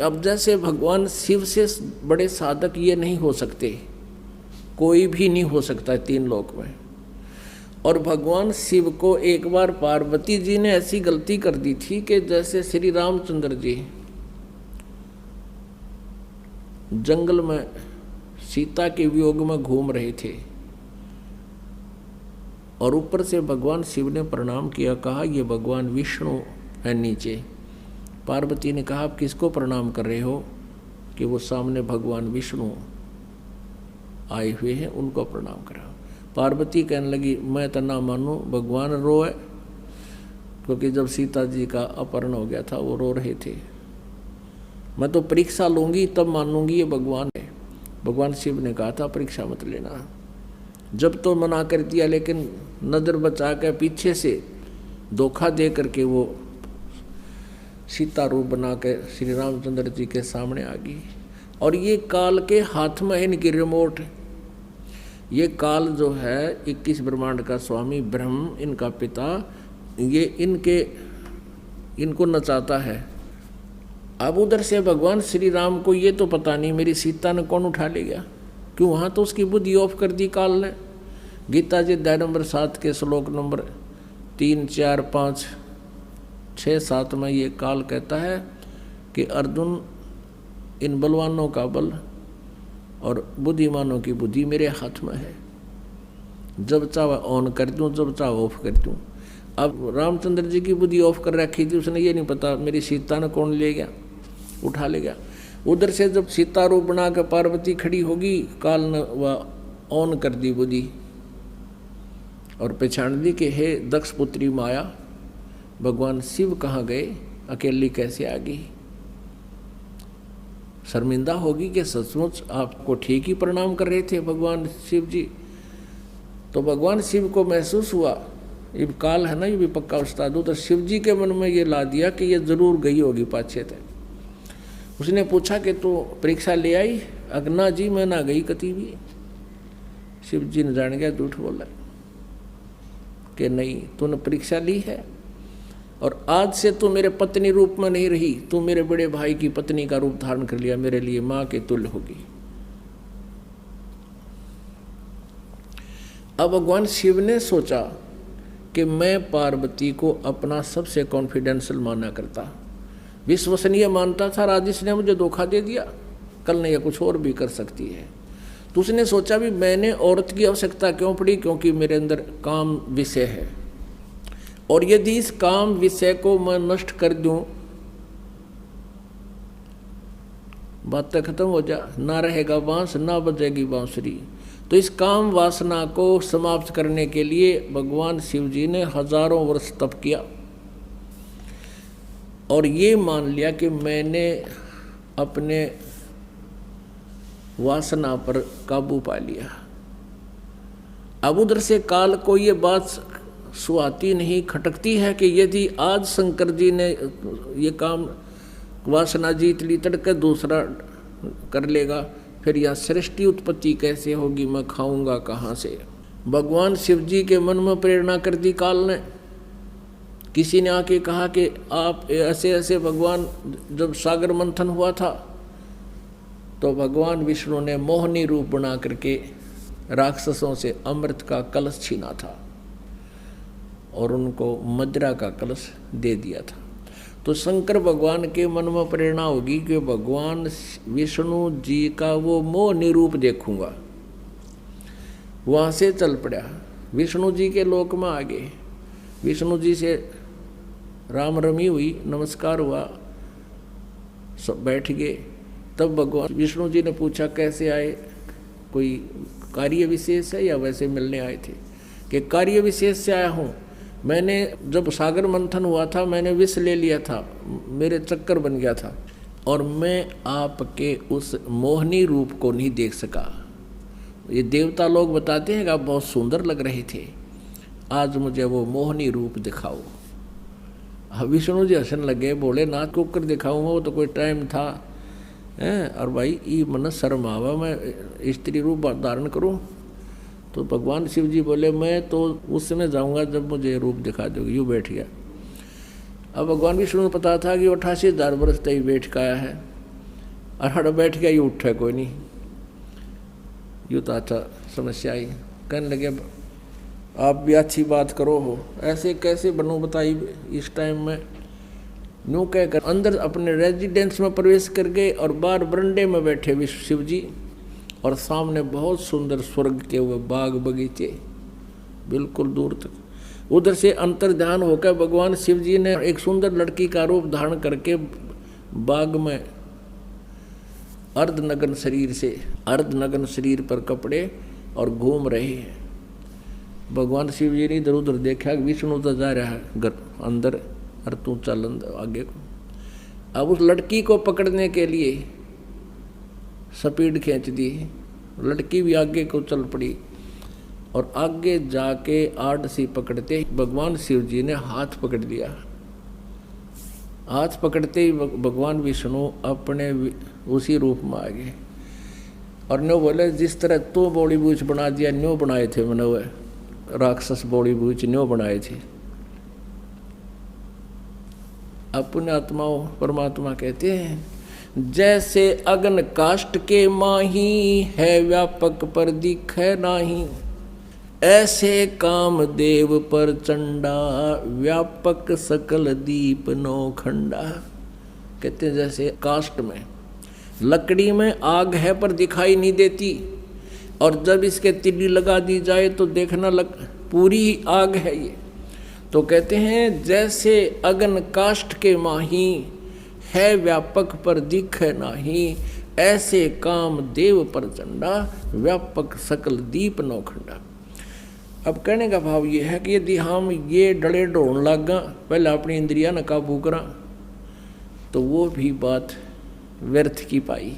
अब जैसे भगवान शिव से बड़े साधक ये नहीं हो सकते, कोई भी नहीं हो सकता तीन लोक में। और भगवान शिव को एक बार पार्वती जी ने ऐसी गलती कर दी थी कि जैसे श्री रामचंद्र जी जंगल में सीता के वियोग में घूम रहे थे और ऊपर से भगवान शिव ने प्रणाम किया, कहा ये भगवान विष्णु है नीचे। पार्वती ने कहा आप किसको प्रणाम कर रहे हो? कि वो सामने भगवान विष्णु आए हुए हैं उनको प्रणाम करा। पार्वती कहने लगी मैं तो ना मानूं, भगवान रोए, क्योंकि जब सीता जी का अपहरण हो गया था वो रो रहे थे। मैं तो परीक्षा लूंगी तब मानूंगी ये भगवान है। भगवान शिव ने कहा था परीक्षा मत लेना। जब तो मना कर दिया, लेकिन नज़र बचा कर पीछे से धोखा दे करके वो सीता रूप बना के श्री रामचंद्र जी के सामने आ गई। और ये काल के हाथ में है इनकी रिमोट। ये काल जो है 21 ब्रह्मांड का स्वामी ब्रह्म, इनका पिता, ये इनको नचाता है। अब उधर से भगवान श्री राम को ये तो पता नहीं मेरी सीता ने कौन उठा ले गया, क्यों वहाँ तो उसकी बुद्धि ऑफ कर दी काल ने। गीता जी अध्याय नंबर 7 के श्लोक नंबर 3, 4, 5, 6, 7 में ये काल कहता है कि अर्जुन इन बलवानों का बल और बुद्धिमानों की बुद्धि मेरे हाथ में है, जब चाहे ऑन कर दूँ जब चाहे ऑफ कर दूँ। अब रामचंद्र जी की बुद्धि ऑफ कर रखी थी, उसने ये नहीं पता मेरी सीता ने कौन ले गया, उठा ले गया। उधर से जब सीता रूप बना कर पार्वती खड़ी होगी, काल ने वह ऑन कर दी बुद्धि और पहचान दी कि हे दक्ष पुत्री माया, भगवान शिव कहाँ गए, अकेली कैसे आ गई। शर्मिंदा होगी कि सचमुच आपको ठीक ही प्रणाम कर रहे थे भगवान शिव जी। तो भगवान शिव को महसूस हुआ, ये काल है ना, ये भी पक्का उस्ताद हो। तो शिव जी के मन में ये ला दिया कि ये जरूर गई होगी पाछे थे। उसने पूछा कि तू परीक्षा ले आई? अगना जी मैं ना गई कति भी। शिव जी ने जान गया झूठ बोला कि नहीं, तूने परीक्षा ली है और आज से तू मेरे पत्नी रूप में नहीं रही, तू मेरे बड़े भाई की पत्नी का रूप धारण कर लिया, मेरे लिए माँ के तुल्य होगी। अब भगवान शिव ने सोचा कि मैं पार्वती को अपना सबसे कॉन्फिडेंशियल माना करता, विश्वसनीय मानता था। राजेश ने मुझे धोखा दे दिया, कल नहीं, या कुछ और भी कर सकती है। तो उसने सोचा भी मैंने औरत की आवश्यकता क्यों पड़ी, क्योंकि मेरे अंदर काम विषय है और यदि इस काम विषय को मैं नष्ट कर दूं, बातें खत्म हो जा, ना रहेगा बांस ना बजेगी बांसुरी। तो इस काम वासना को समाप्त करने के लिए भगवान शिव जी ने हजारों वर्ष तप किया और ये मान लिया कि मैंने अपने वासना पर काबू पा लिया। अब उधर से काल को ये बात सुहाती नहीं, खटकती है कि यदि आज शंकर जी ने ये काम वासना जीत ली, तड़के दूसरा कर लेगा, फिर यह सृष्टि उत्पत्ति कैसे होगी, मैं खाऊंगा कहाँ से। भगवान शिव जी के मन में प्रेरणा कर दी काल ने। किसी ने आके कहा कि आप ऐसे ऐसे, भगवान जब सागर मंथन हुआ था तो भगवान विष्णु ने मोहनी रूप बना करके राक्षसों से अमृत का कलश छीना था और उनको मदिरा का कलश दे दिया था। तो शंकर भगवान के मन में प्रेरणा होगी कि भगवान विष्णु जी का वो मोहनी रूप देखूंगा। वहाँ से चल पड़ा, विष्णु जी के लोक में आ गए। विष्णु जी से राम रमी हुई, नमस्कार हुआ, सब बैठ गए। तब भगवान विष्णु जी ने पूछा कैसे आए, कोई कार्य विशेष है या वैसे मिलने आए थे? कि कार्य विशेष से आया हूँ, मैंने जब सागर मंथन हुआ था मैंने विष ले लिया था, मेरे चक्कर बन गया था और मैं आपके उस मोहनी रूप को नहीं देख सका। ये देवता लोग बताते हैं कि आप बहुत सुंदर लग रहे थे, आज मुझे वो मोहनी रूप दिखाओ। विष्णु जी हंसने लगे, बोले नाथ को कर दिखाऊंगा, वो तो कोई टाइम था हैं, और भाई ये मन शर्म आवा मैं स्त्री रूप धारण करूं। तो भगवान शिव जी बोले मैं तो उस समय जाऊंगा जब मुझे रूप दिखा दोगे। यूँ बैठ गया। अब भगवान विष्णु को पता था कि 88,000 वर्ष तक बैठ का आया है, और हड़ बैठ गया, ये उठे कोई नहीं। यूँ तो अच्छा समस्या आई। कहने लगे आप भी अच्छी बात करो हो, ऐसे कैसे बनूं बताइए इस टाइम में। यूँ कहकर अंदर अपने रेजिडेंस में प्रवेश कर गए और बाहर बरंडे में बैठे विश्व शिव जी, और सामने बहुत सुंदर स्वर्ग के हुए बाग बगीचे बिल्कुल दूर तक। उधर से अंतर ध्यान होकर भगवान शिव जी ने एक सुंदर लड़की का रूप धारण करके बाग में अर्धनग्न शरीर पर कपड़े और घूम रहे हैं। भगवान शिव जी ने इधर उधर देखा, विष्णु तो जा रहा है घर अंदर, और तू चल आगे को। अब उस लड़की को पकड़ने के लिए स्पीड खींच दी, लड़की भी आगे को चल पड़ी, और आगे जाके आड़ सी पकड़ते भगवान शिव जी ने हाथ पकड़ लिया। हाथ पकड़ते ही भगवान विष्णु अपने उसी रूप में आ गए, और न्यो बोले जिस तरह तो बॉडी बूझ बना दिया, न्यो बनाए थे मैंने, वह राक्षस बॉडी बूझ न्यो बनाए थे। अपने आत्माओं परमात्मा कहते हैं जैसे अगन काष्ठ के माही, है व्यापक पर दिखे नाही, ऐसे काम देव पर चंडा, व्यापक सकल दीप नौखंडा। कहते हैं जैसे काष्ठ में, लकड़ी में आग है पर दिखाई नहीं देती, और जब इसके तिल्ली लगा दी जाए तो देखना पूरी ही आग है ये। तो कहते हैं जैसे अगन काष्ठ के माही, है व्यापक पर दिखे नाही, ऐसे काम देव पर चंडा, व्यापक सकल दीप नौखंडा। अब कहने का भाव ये है कि यदि हम ये डले ढोण लगा, पहले अपनी इंद्रिया न काबू करा, तो वो भी बात व्यर्थ की पाई।